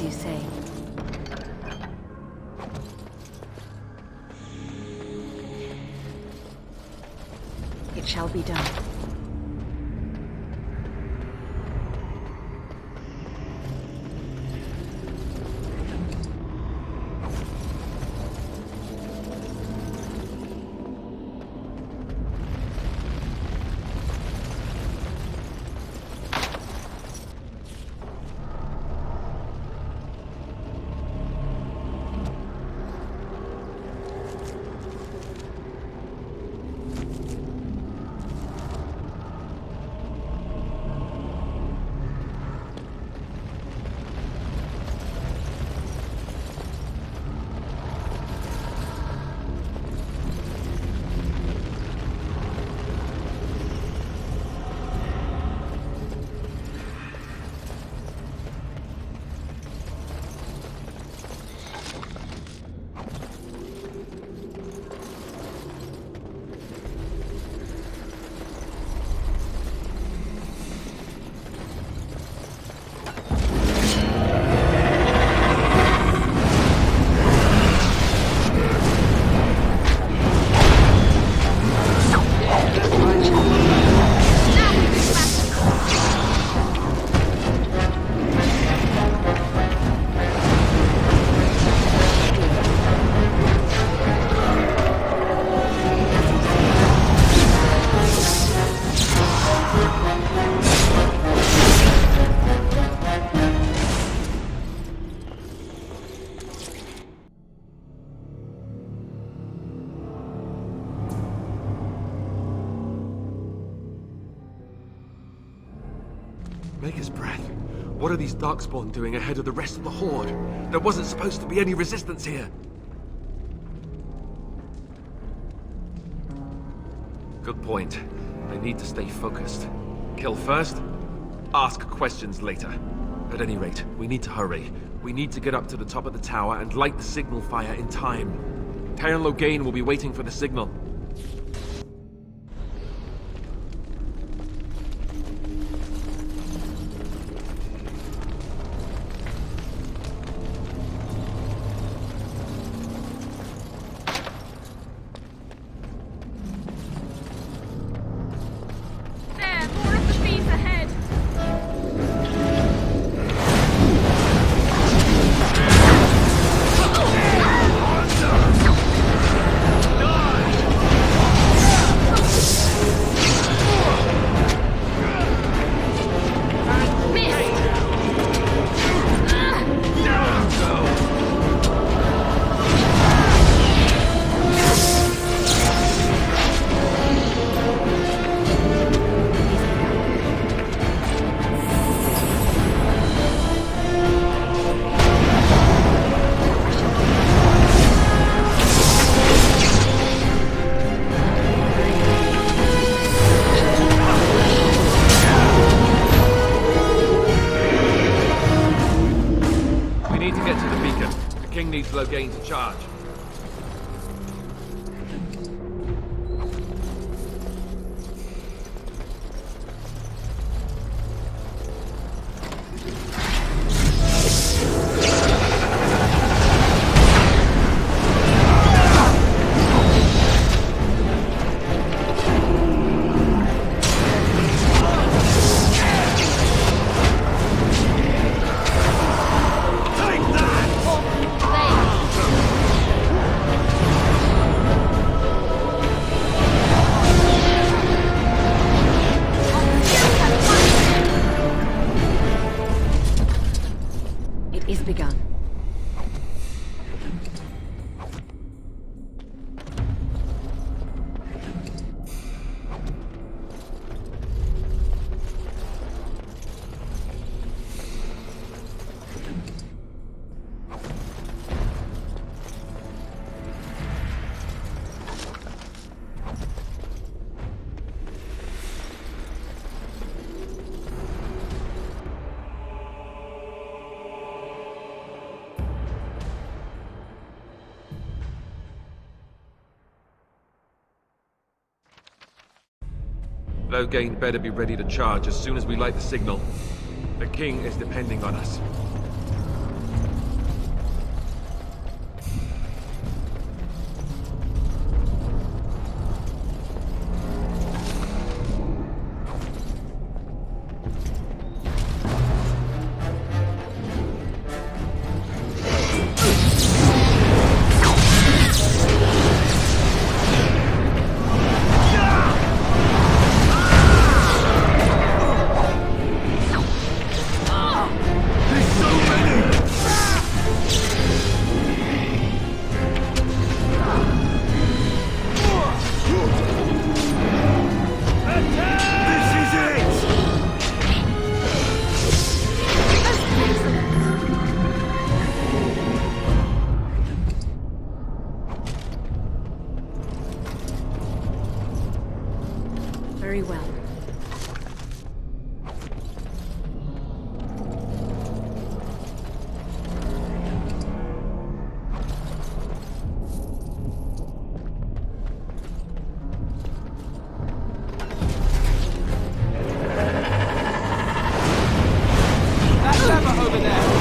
As you say. It shall be done. Maker's breath. What are these Darkspawn doing ahead of the rest of the Horde? There wasn't supposed to be any resistance here. Good point. I need to stay focused. Kill first, ask questions later. At any rate, we need to hurry. We need to get up to the top of the tower and light the signal fire in time. Terran Loghain will be waiting for the signal. Loghain to charge. Loghain better be ready to charge as soon as we light the signal. The King is depending on us. Very well. That lever over there!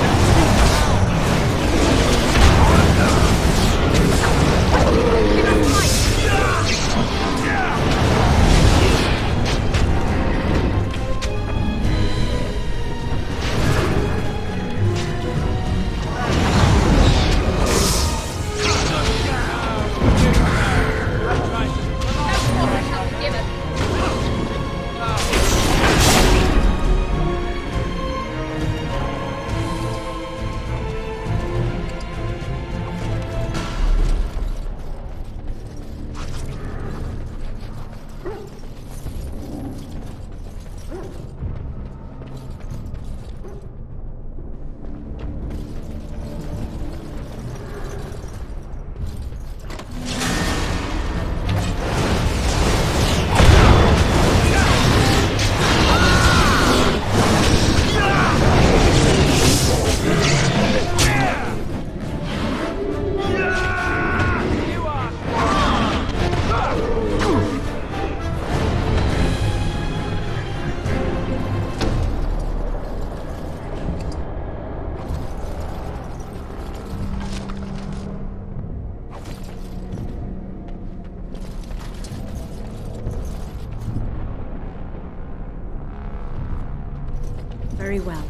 Very well.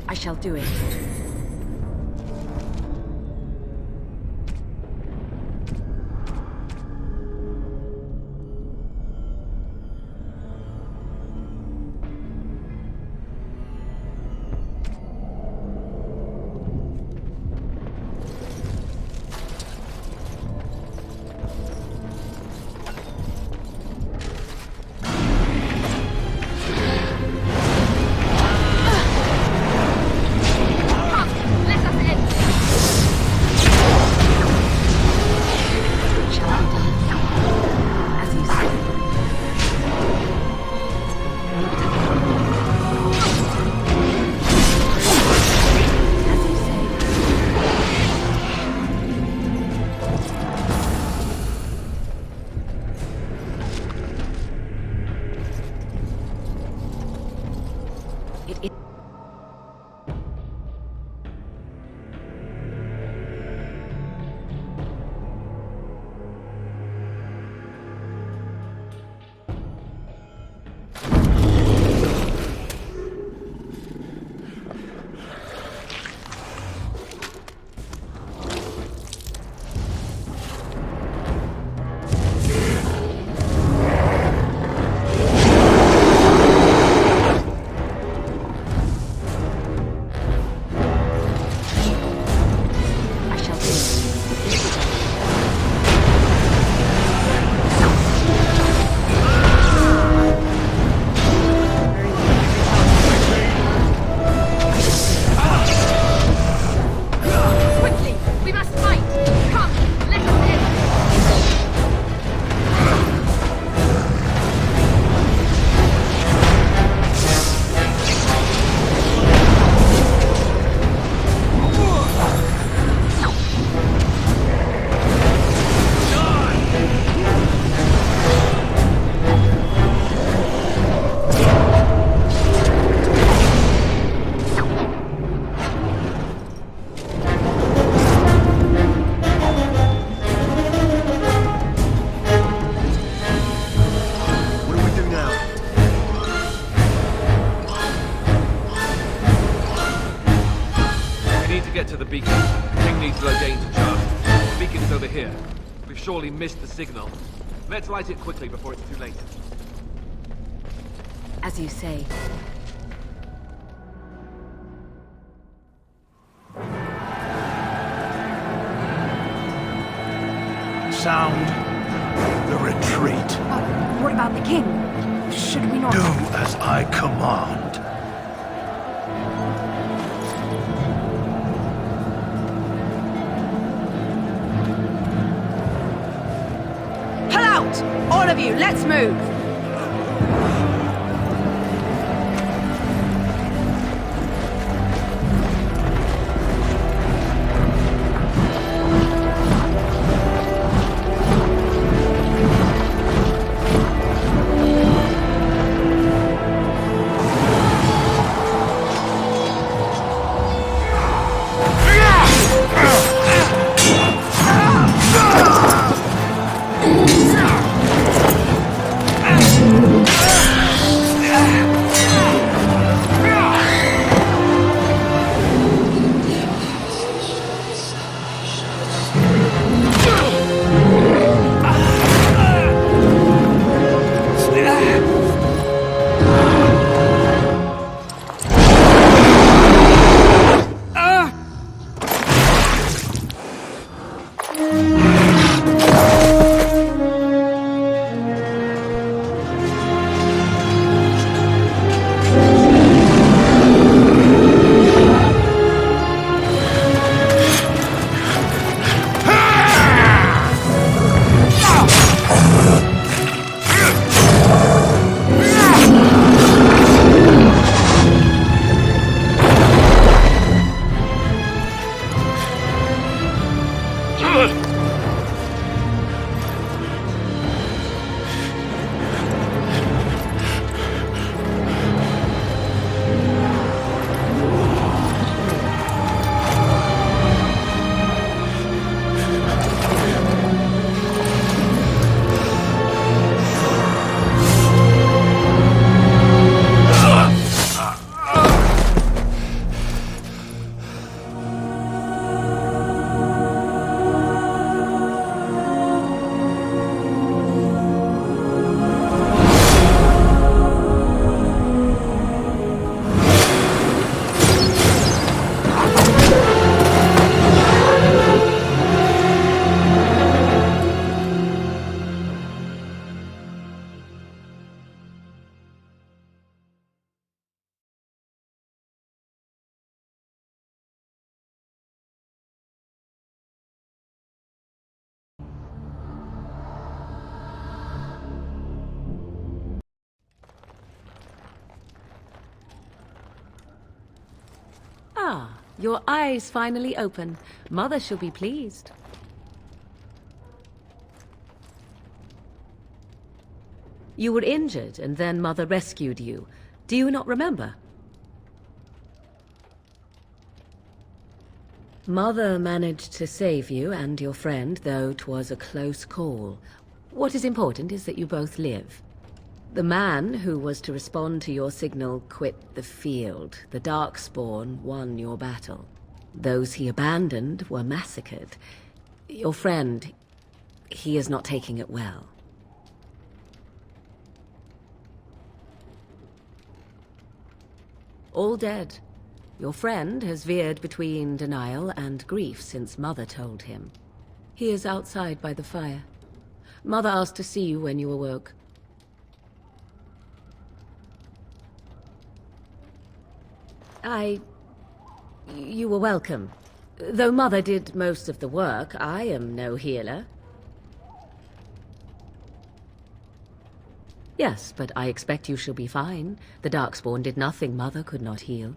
I shall do it. here. We've surely missed the signal. Let's light it quickly before it's too late. As you say. Sound the retreat. What about the king? Should we not... Do as I command. Pull out! All of you, let's move! Ah, your eyes finally open. Mother shall be pleased. You were injured, and then Mother rescued you. Do you not remember? Mother managed to save you and your friend, though 'twas a close call. What is important is that you both live. The man who was to respond to your signal quit the field. The Darkspawn won your battle. Those he abandoned were massacred. Your friend, he is not taking it well. All dead. Your friend has veered between denial and grief since Mother told him. He is outside by the fire. Mother asked to see you when you awoke. You were welcome. Though Mother did most of the work, I am no healer. Yes, but I expect you shall be fine. The Darkspawn did nothing Mother could not heal.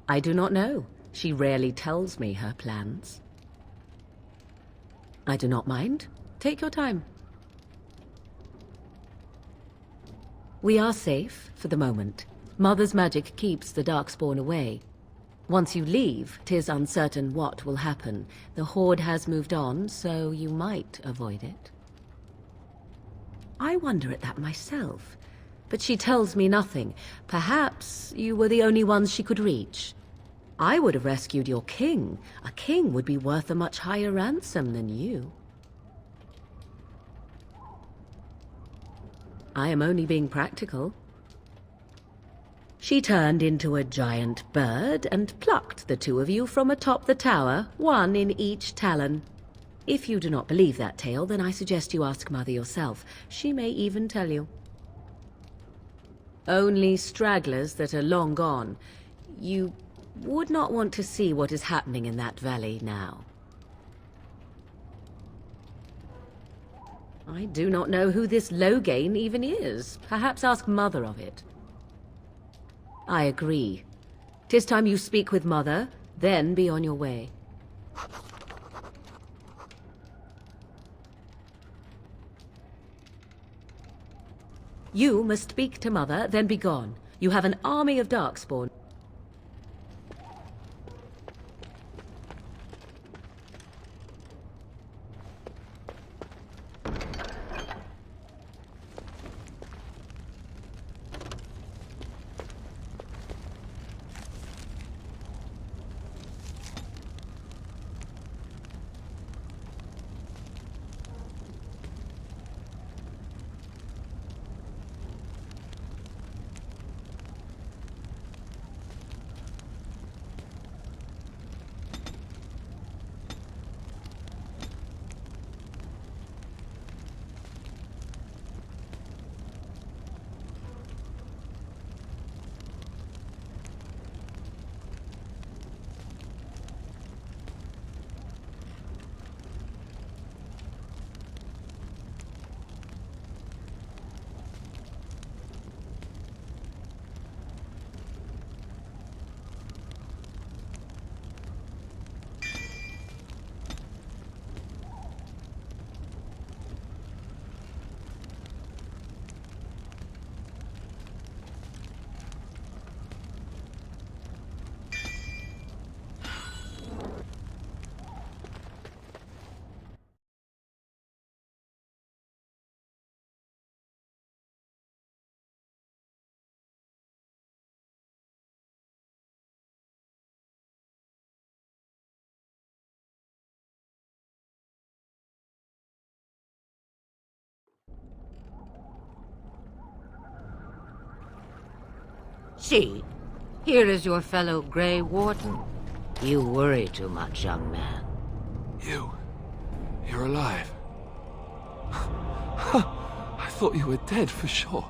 I do not know. She rarely tells me her plans. I do not mind. Take your time. We are safe for the moment. Mother's magic keeps the Darkspawn away. Once you leave, 'tis uncertain what will happen. The Horde has moved on, so you might avoid it. I wonder at that myself, but she tells me nothing. Perhaps you were the only ones she could reach. I would have rescued your king. A king would be worth a much higher ransom than you. I am only being practical. She turned into a giant bird and plucked the two of you from atop the tower, one in each talon. If you do not believe that tale, then I suggest you ask Mother yourself. She may even tell you. Only stragglers that are long gone. You would not want to see what is happening in that valley now. I do not know who this Loghain even is. Perhaps ask Mother of it. I agree. 'Tis time you speak with Mother, then be on your way. You must speak to Mother, then be gone. You have an army of Darkspawn. See, here is your fellow Grey Warden. You worry too much, young man. You're alive. I thought you were dead for sure.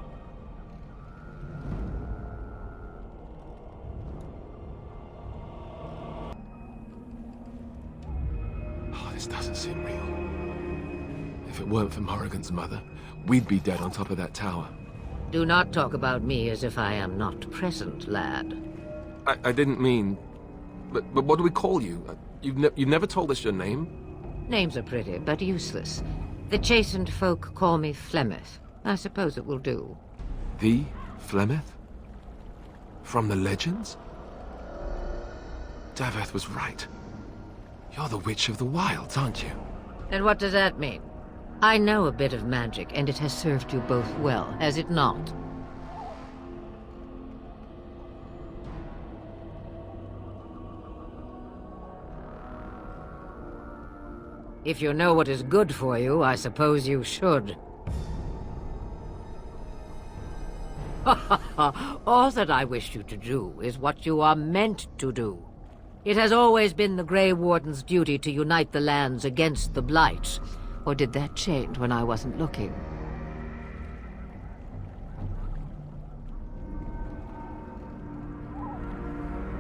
Oh, this doesn't seem real. If it weren't for Morrigan's mother, we'd be dead on top of that tower. Do not talk about me as if I am not present, lad. I didn't mean... But what do we call you? You've never told us your name? Names are pretty, but useless. The chastened folk call me Flemeth. I suppose it will do. The Flemeth? From the legends? Daveth was right. You're the Witch of the Wilds, aren't you? And what does that mean? I know a bit of magic, and it has served you both well, has it not? If you know what is good for you, I suppose you should. All that I wish you to do is what you are meant to do. It has always been the Grey Warden's duty to unite the lands against the Blight. Or did that change when I wasn't looking?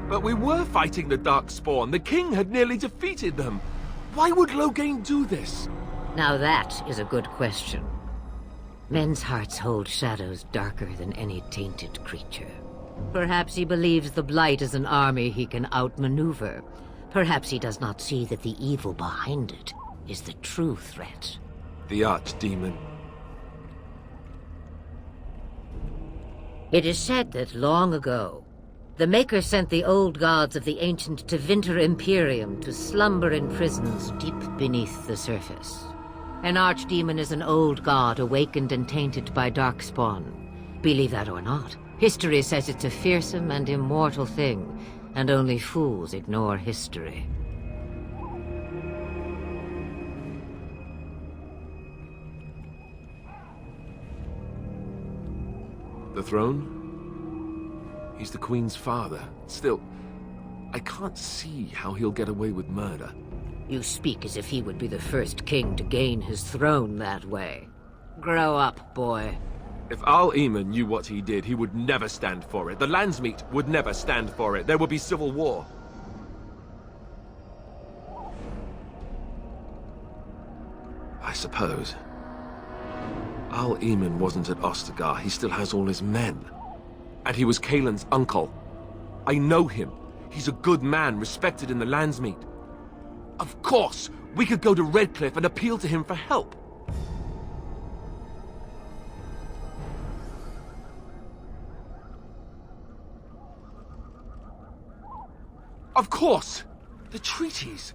But we were fighting the Darkspawn. The king had nearly defeated them. Why would Loghain do this? Now that is a good question. Men's hearts hold shadows darker than any tainted creature. Perhaps he believes the Blight is an army he can outmaneuver. Perhaps he does not see that the evil behind it is the true threat. The archdemon. It is said that long ago, the Maker sent the old gods of the ancient Tevinter Imperium to slumber in prisons deep beneath the surface. An archdemon is an old god awakened and tainted by Darkspawn. Believe that or not, history says it's a fearsome and immortal thing. and only fools ignore history. The throne? He's the Queen's father. Still, I can't see how he'll get away with murder. You speak as if he would be the first king to gain his throne that way. Grow up, boy. If Al-Eman knew what he did, he would never stand for it. The Landsmeet would never stand for it. There would be civil war. I suppose. Al-Eman wasn't at Ostagar. He still has all his men. And he was Kaelin's uncle. I know him. He's a good man, respected in the Landsmeet. Of course, we could go to Redcliffe and appeal to him for help. Of course! The treaties!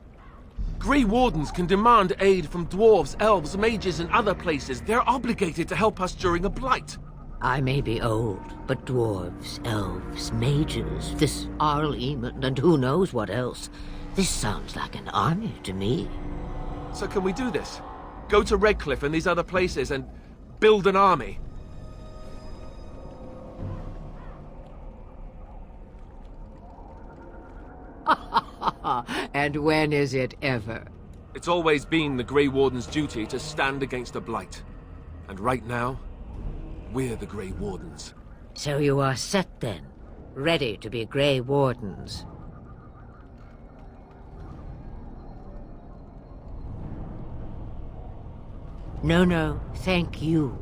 Grey Wardens can demand aid from dwarves, elves, mages, and other places. They're obligated to help us during a blight. I may be old, but dwarves, elves, mages, this Al-Eman, and who knows what else. This sounds like an army to me. So can we do this? Go to Redcliffe and these other places and build an army? And when is it ever? It's always been the Grey Warden's duty to stand against a blight. And right now, we're the Grey Wardens. So you are set then, ready to be Grey Wardens. No, thank you.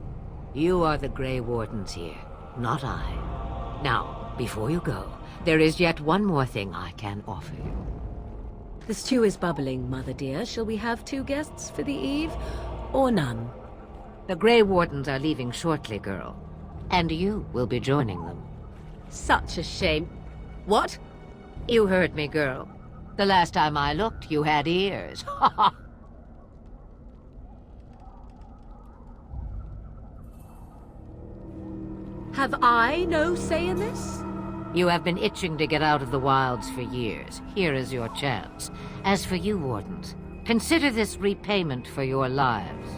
You are the Grey Wardens here, not I. Now, before you go, there is yet one more thing I can offer you. The stew is bubbling, Mother dear. Shall we have 2 guests for the eve, or none? The Grey Wardens are leaving shortly, girl. And you will be joining them. Such a shame. What? You heard me, girl. The last time I looked, you had ears. Have I no say in this? You have been itching to get out of the wilds for years. Here is your chance. As for you, Wardens, consider this repayment for your lives.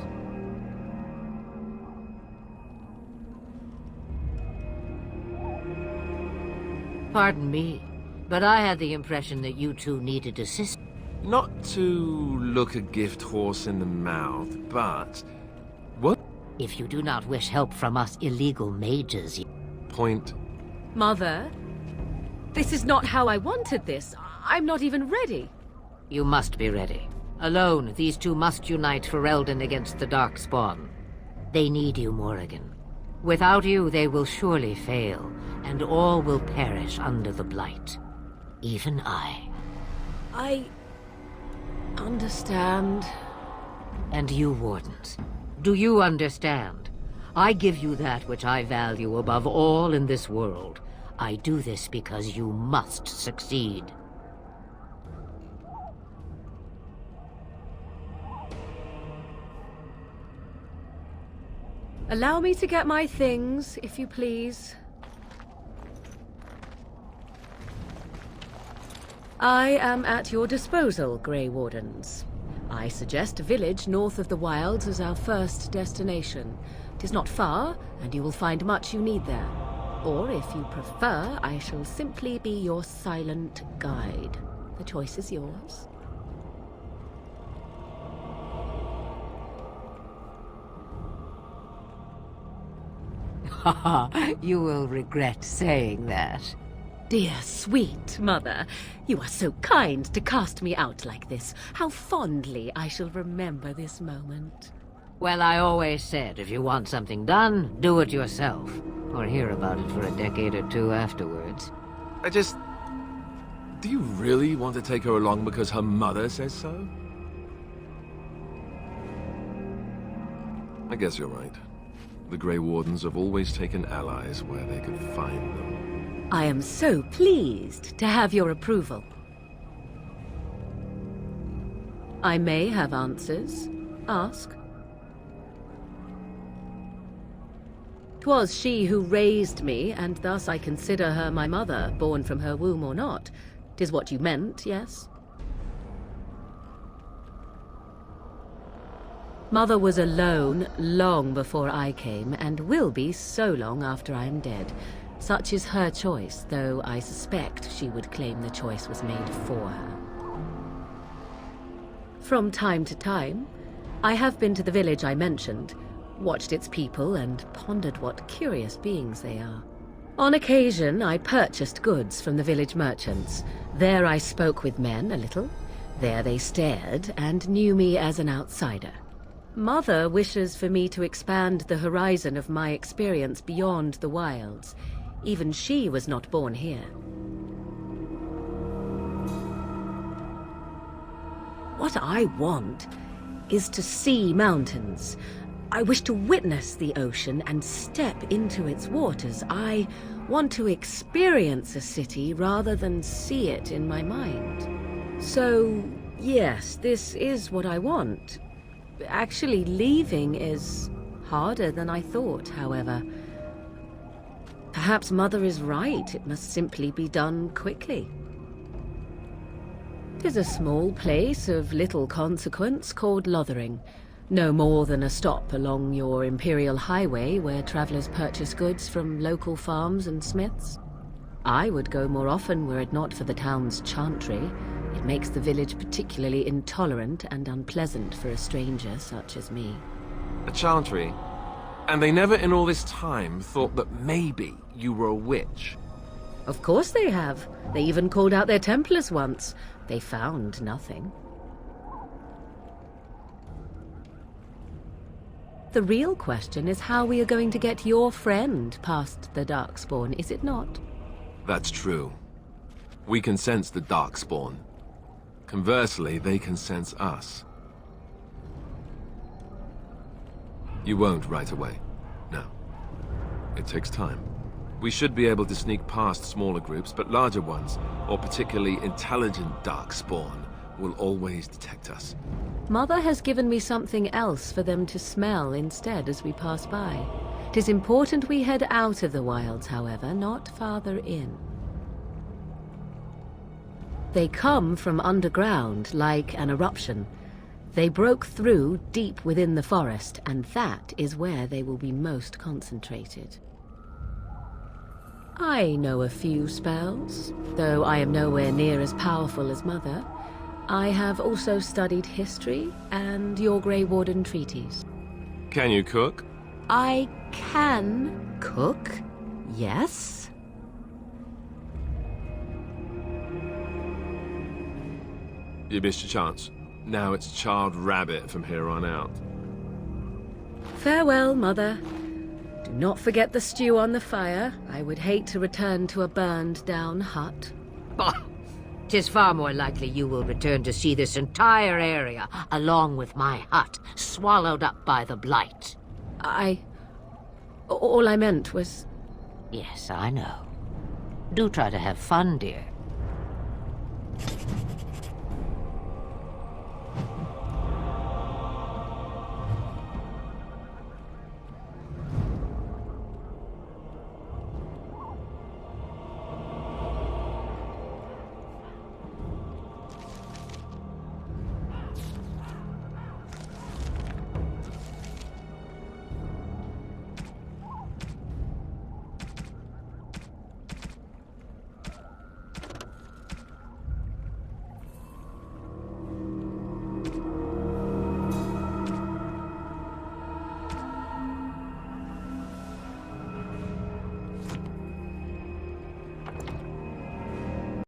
Pardon me, but I had the impression that you two needed assistance. Not to look a gift horse in the mouth, but... What? If you do not wish help from us illegal mages... Point. Mother, this is not how I wanted this. I'm not even ready. You must be ready. Alone, these two must unite for Eldon against the Darkspawn. They need you, Morrigan. Without you, they will surely fail, and all will perish under the Blight. Even I. I understand. And you, Wardens, do you understand? I give you that which I value above all in this world. I do this because you must succeed. Allow me to get my things, if you please. I am at your disposal, Grey Wardens. I suggest a village north of the wilds as our first destination. It is not far, and you will find much you need there. Or, if you prefer, I shall simply be your silent guide. The choice is yours. You will regret saying that. Dear, sweet mother, you are so kind to cast me out like this. How fondly I shall remember this moment. Well, I always said, if you want something done, do it yourself. Or hear about it for a decade or two afterwards. Do you really want to take her along because her mother says so? I guess you're right. The Grey Wardens have always taken allies where they could find them. I am so pleased to have your approval. I may have answers. Ask. 'Twas she who raised me, and thus I consider her my mother, born from her womb or not. 'Tis what you meant, yes? Mother was alone long before I came, and will be so long after I am dead. Such is her choice, though I suspect she would claim the choice was made for her. From time to time, I have been to the village I mentioned, watched its people, and pondered what curious beings they are. On occasion, I purchased goods from the village merchants. There I spoke with men a little. There they stared and knew me as an outsider. Mother wishes for me to expand the horizon of my experience beyond the wilds. Even she was not born here. What I want is to see mountains. I wish to witness the ocean and step into its waters. I want to experience a city rather than see it in my mind. So, yes, this is what I want. Actually, leaving is harder than I thought, however. Perhaps Mother is right. It must simply be done quickly. 'Tis a small place of little consequence called Lothering. No more than a stop along your imperial highway where travelers purchase goods from local farms and smiths. I would go more often were it not for the town's chantry. It makes the village particularly intolerant and unpleasant for a stranger such as me. A chantry? And they never in all this time thought that maybe you were a witch? Of course they have. They even called out their Templars once. They found nothing. The real question is how we are going to get your friend past the Darkspawn, is it not? That's true. We can sense the Darkspawn. Conversely, they can sense us. You won't right away. No. It takes time. We should be able to sneak past smaller groups, but larger ones, or particularly intelligent Darkspawn, will always detect us. Mother has given me something else for them to smell instead as we pass by. 'Tis important we head out of the wilds, however, not farther in. They come from underground, like an eruption. They broke through deep within the forest, and that is where they will be most concentrated. I know a few spells, though I am nowhere near as powerful as Mother. I have also studied history and your Grey Warden treaties. Can you cook? I can cook, yes. You missed your chance. Now it's charred rabbit from here on out. Farewell, Mother. Do not forget the stew on the fire. I would hate to return to a burned-down hut. Bah! 'Tis far more likely you will return to see this entire area, along with my hut, swallowed up by the blight. All I meant was... Yes, I know. Do try to have fun, dear.